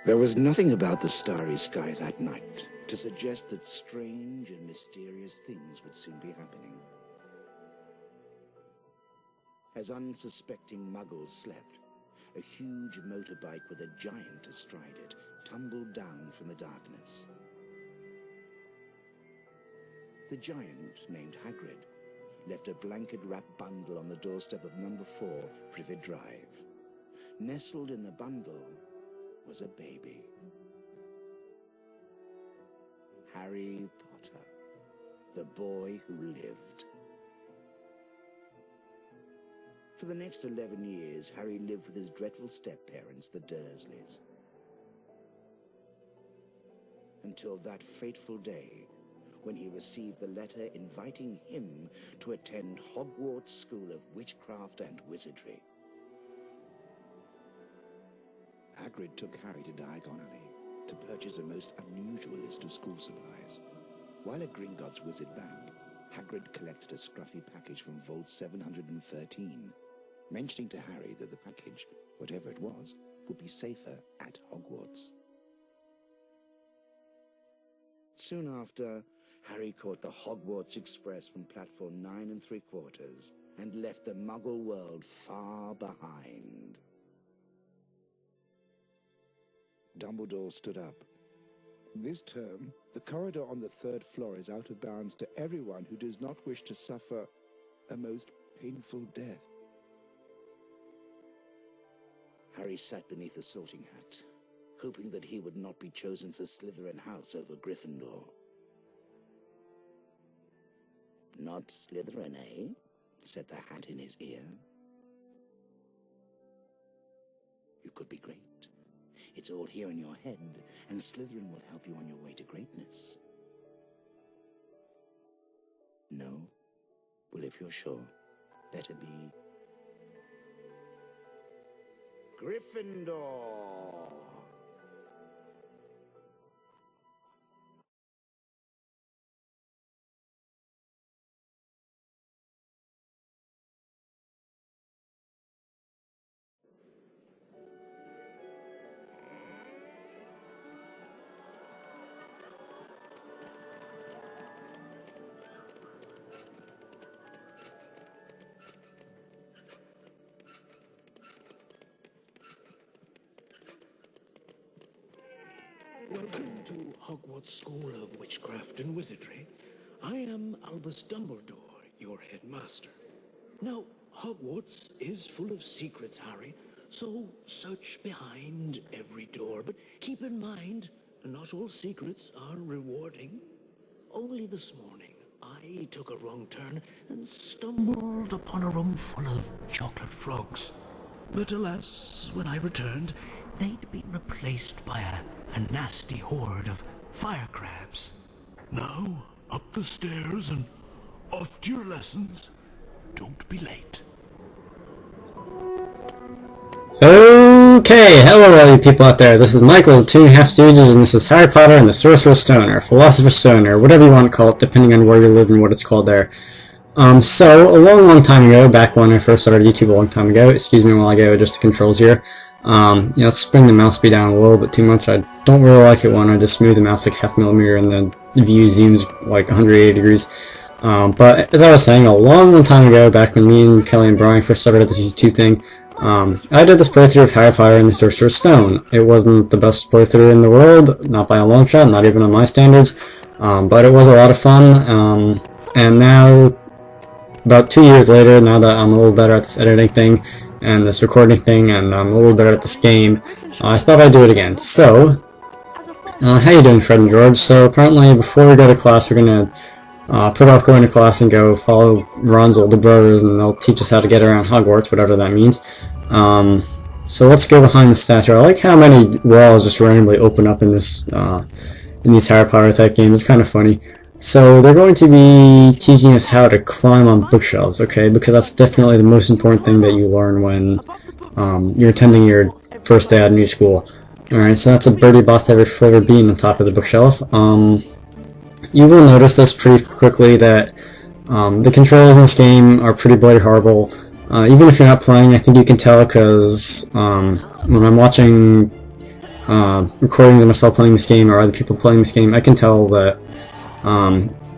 There was nothing about the starry sky that night to suggest that strange and mysterious things would soon be happening. As unsuspecting muggles slept, a huge motorbike with a giant astride it tumbled down from the darkness. The giant, named Hagrid, left a blanket-wrapped bundle on the doorstep of number 4, Privet Drive. Nestled in the bundle was a baby. Harry Potter, the boy who lived. For the next 11 years, Harry lived with his dreadful step-parents, the Dursleys. Until that fateful day, when he received the letter inviting him to attend Hogwarts School of Witchcraft and Wizardry. Hagrid took Harry to Diagon Alley to purchase a most unusual list of school supplies. While at Gringotts Wizard Bank, Hagrid collected a scruffy package from Vault 713, mentioning to Harry that the package, whatever it was, would be safer at Hogwarts. Soon after, Harry caught the Hogwarts Express from platform 9 3/4 and left the Muggle world far behind. Dumbledore stood up. This term, the corridor on the 3rd floor is out of bounds to everyone who does not wish to suffer a most painful death. Harry sat beneath a sorting hat, hoping that he would not be chosen for Slytherin House over Gryffindor. Not Slytherin, eh? Said the hat in his ear. You could be great. It's all here in your head, and Slytherin will help you on your way to greatness. No? Well, if you're sure, better be Gryffindor. Welcome to Hogwarts School of Witchcraft and Wizardry. I am Albus Dumbledore, your headmaster. Now, Hogwarts is full of secrets, Harry, so search behind every door. But keep in mind, not all secrets are rewarding. Only this morning, I took a wrong turn and stumbled upon a room full of chocolate frogs. But alas, when I returned, they'd been replaced by a nasty horde of fire crabs. Now, up the stairs and off to your lessons. Don't be late. Okay, hello all you people out there. This is Michael, the 2.5 Stooges, and this is Harry Potter and the Sorcerer's Stone, or Philosopher's Stone, or whatever you want to call it, depending on where you live and what it's called there. So, a long time ago, back when I first started YouTube a long time ago, excuse me while I go adjust the controls here, let's bring the mouse speed down a little bit too much. I don't really like it when I just move the mouse like half millimeter and the view zooms like 180 degrees. But as I was saying, a long time ago, back when me and Kelly and Brian first started this YouTube thing, I did this playthrough of Harry Potter and the Sorcerer's Stone. It wasn't the best playthrough in the world, not by a long shot, not even on my standards, but it was a lot of fun, and now, about 2 years later, now that I'm a little better at this editing thing, and this recording thing, and I'm a little better at this game, I thought I'd do it again. So, how you doing, Fred and George? So apparently, before we go to class, we're gonna put off going to class and go follow Ron's older brothers, and they'll teach us how to get around Hogwarts, whatever that means. So let's go behind the statue. I like how many walls just randomly open up in this, in these Harry Potter type games. It's kind of funny. So they're going to be teaching us how to climb on bookshelves, okay? Because that's definitely the most important thing that you learn when you're attending your first day at a new school. Alright, so that's a Birdie Boss every flavored bean on top of the bookshelf. You will notice this pretty quickly that the controls in this game are pretty bloody horrible. Even if you're not playing, I think you can tell because when I'm watching recordings of myself playing this game or other people playing this game, I can tell that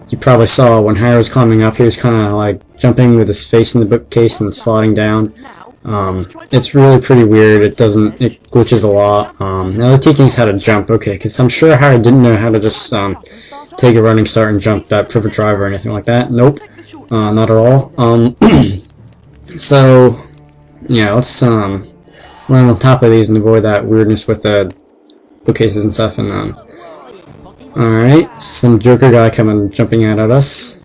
you probably saw when Harry was climbing up, he was kind of like jumping with his face in the bookcase and sliding down. It's really pretty weird. It glitches a lot. Now they're teaching us how to jump, okay, because I'm sure Harry didn't know how to just take a running start and jump that perfect drive or anything like that. Nope, not at all. So yeah, let's land on top of these and avoid that weirdness with the bookcases and stuff. And alright, some Joker guy jumping out at us.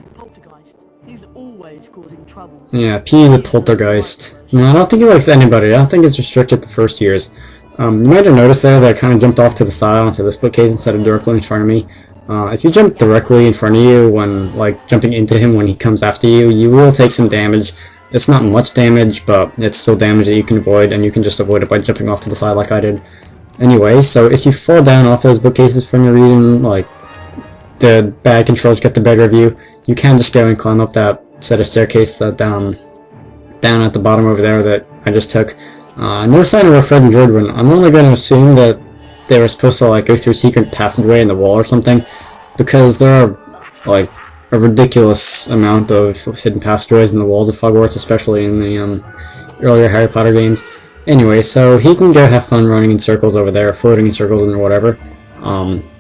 Yeah, P is a poltergeist. No, I don't think he likes anybody. I don't think it's restricted to first years. You might have noticed there that I kind of jumped off to the side onto this bookcase instead of directly in front of me. If you jump directly in front of you when, like, jumping into him when he comes after you, you will take some damage. It's not much damage, but it's still damage that you can avoid, and you can just avoid it by jumping off to the side like I did. Anyway, so if you fall down off those bookcases for no reason, like, the bad controls get the better of you, you can just go and climb up that set of staircase that down at the bottom over there that I just took. No sign of where Fred and George went. I'm only going to assume that they were supposed to like go through a secret passageway in the wall or something, because there are like a ridiculous amount of hidden passageways in the walls of Hogwarts, especially in the earlier Harry Potter games. Anyway, so he can go have fun running in circles over there, floating in circles and whatever.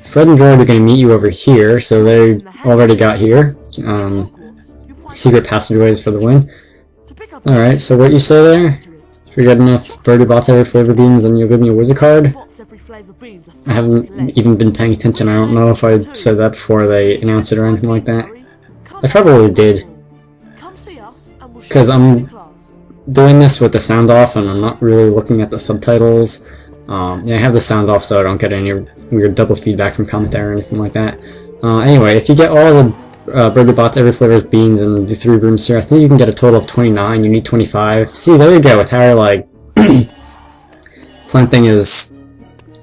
Fred and George are going to meet you over here, so they already got here. Secret passageways for the win. Alright, so what you say there? If you get enough Birdie Bots every flavor beans, then you'll give me a wizard card? I haven't even been paying attention. I don't know if I said that before they announced it or anything like that. I probably did. Because I'm doing this with the sound off and I'm not really looking at the subtitles. Yeah, I have the sound off so I don't get any weird double feedback from commentary or anything like that. Anyway, if you get all the Birdie Bots every flavor's beans and the 3 rooms here, I think you can get a total of 29. You need 25. See, there you go, with Harry like planting his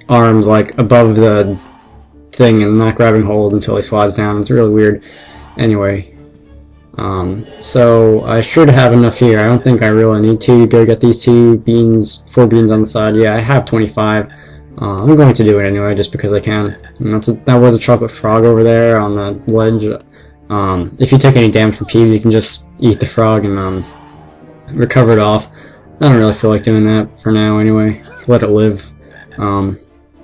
arms like above the thing and not grabbing hold until he slides down. It's really weird. Anyway, so I should have enough here. I don't think I really need to go get these 4 beans on the side. Yeah, I have 25. I'm going to do it anyway, just because I can. And that was a chocolate frog over there on the ledge. If you take any damage from P, you can just eat the frog and recover it off. I don't really feel like doing that for now anyway. Let it live.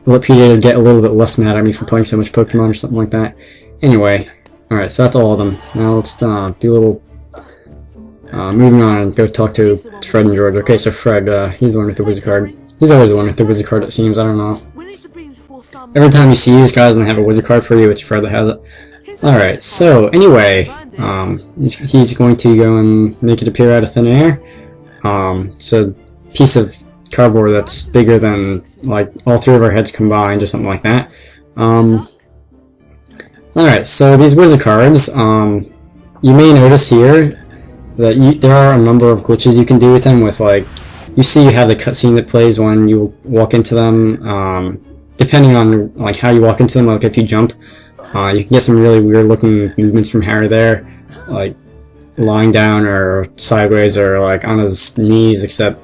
Let PJ get a little bit less mad at me for playing so much Pokemon or something like that. Anyway, alright, so that's all of them. Now let's be a little moving on and go talk to Fred and George. Okay, so Fred, he's the one with the wizard card. He's always the one with the wizard card, it seems. I don't know. Every time you see these guys and they have a wizard card for you, it's Fred that has it. Alright, so anyway, he's going to go and make it appear out of thin air. It's a piece of cardboard that's bigger than like all 3 of our heads combined or something like that. Alright, so these wizard cards, you may notice here that there are a number of glitches you can do with them. With like, you see you have the cutscene that plays when you walk into them. Depending on like how you walk into them, like if you jump, you can get some really weird looking movements from Harry there, like lying down or sideways or like on his knees, except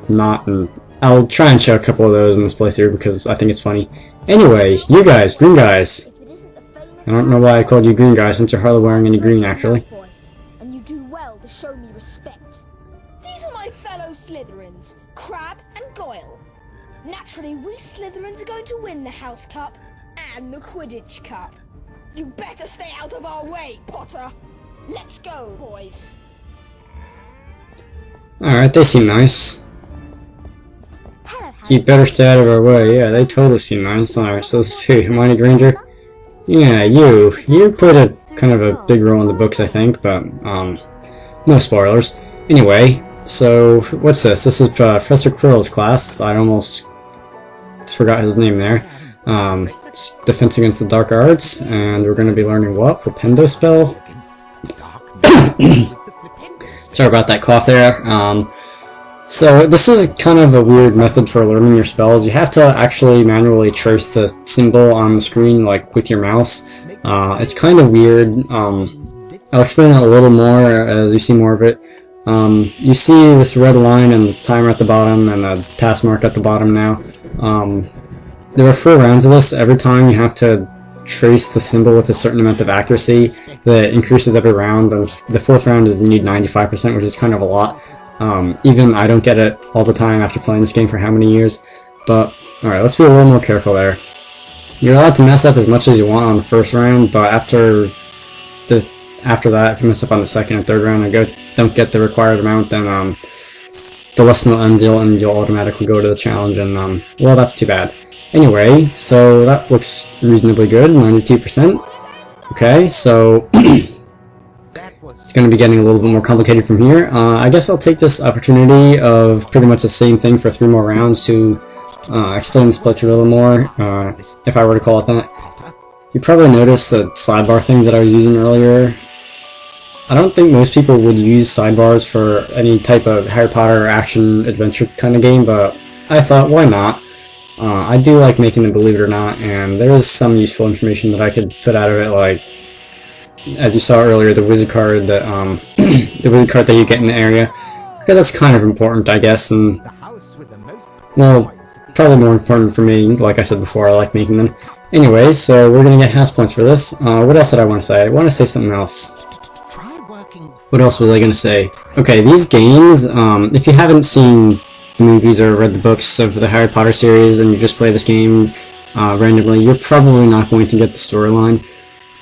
not. And I'll try and show a couple of those in this playthrough because I think it's funny. Anyway, you guys, green guys. I don't know why I called you green guys since you're hardly wearing any green actually. And you do well to show me respect. These are my fellow Slytherins, Crabbe and Goyle. Naturally, we Slytherins are going to win the House Cup and the Quidditch Cup. You better stay out of our way, Potter. Let's go, boys. Alright, they seem nice. Hello, Harry. You better stay out of our way. Yeah, they totally seem nice. Alright, so let's see. Hermione Granger. Yeah, you played a kind of a big role in the books, I think, but no spoilers. Anyway, so what's this? This is Professor Quirrell's class. I almost forgot his name there. Defense against the dark arts, and we're going to be learning what? Flipendo spell? Sorry about that cough there. So this is kind of a weird method for learning your spells. You have to actually manually trace the symbol on the screen, like with your mouse. It's kind of weird. I'll explain it a little more as you see more of it. You see this red line and the timer at the bottom and the pass mark at the bottom now. there are 4 rounds of this. Every time you have to trace the symbol with a certain amount of accuracy that increases every round. And the 4th round is you need 95%, which is kind of a lot. Even I don't get it all the time after playing this game for how many years. But, alright, let's be a little more careful there. You're allowed to mess up as much as you want on the 1st round, but after that, if you mess up on the 2nd and 3rd round and don't get the required amount, then the lesson will end and you'll automatically go to the challenge, and well, that's too bad. Anyway, so that looks reasonably good, 92%. Okay, so it's going to be getting a little bit more complicated from here. I guess I'll take this opportunity of pretty much the same thing for 3 more rounds to explain this playthrough a little more, if I were to call it that. You probably noticed the sidebar things that I was using earlier. I don't think most people would use sidebars for any type of Harry Potter action adventure kind of game, but I thought, why not? I do like making them, believe it or not, and there is some useful information that I could put out of it, like, as you saw earlier, the wizard card that the wizard card that you get in the area. Okay, that's kind of important, I guess, and well, probably more important for me. Like I said before, I like making them. Anyway, so we're gonna get house points for this. What else did I want to say? I want to say something else. What else was I gonna say? Okay, these games, if you haven't seen the movies or read the books of the Harry Potter series and you just play this game randomly, you're probably not going to get the storyline.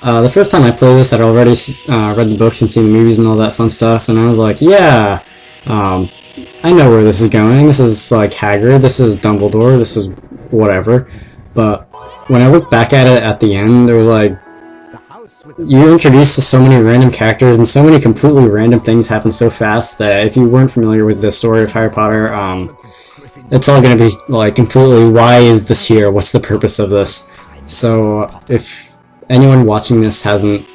The first time I played this, I'd already read the books and seen the movies and all that fun stuff, and I was like, yeah, I know where this is going. This is like Hagrid, this is Dumbledore, this is whatever. But when I look back at it at the end, there was like, you're introduced to so many random characters and so many completely random things happen so fast that if you weren't familiar with the story of Harry Potter, it's all going to be like completely, why is this here? What's the purpose of this? So if anyone watching this hasn't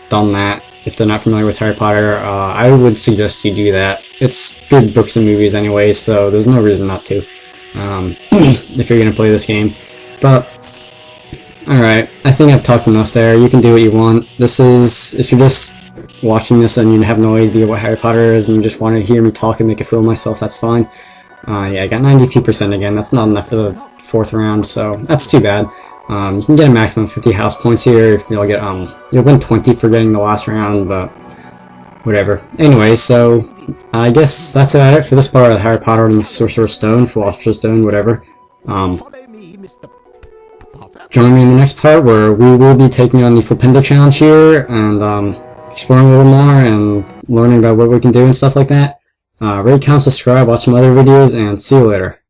done that, if they're not familiar with Harry Potter, I would suggest you do that. It's good books and movies anyway, so there's no reason not to, if you're going to play this game. But alright, I think I've talked enough there. You can do what you want. This is, if you're just watching this and you have no idea what Harry Potter is and you just want to hear me talk and make a fool of myself, that's fine. Yeah, I got 92% again. That's not enough for the 4th round, so that's too bad. You can get a maximum 50 house points here. You'll get, you'll win 20 for getting the last round, but whatever. Anyway, so I guess that's about it for this part of Harry Potter and the Sorcerer's Stone, Philosopher's Stone, whatever. Join me in the next part where we will be taking on the Flipendo challenge here and exploring a little more and learning about what we can do and stuff like that. Rate, comment, subscribe, watch some other videos, and see you later.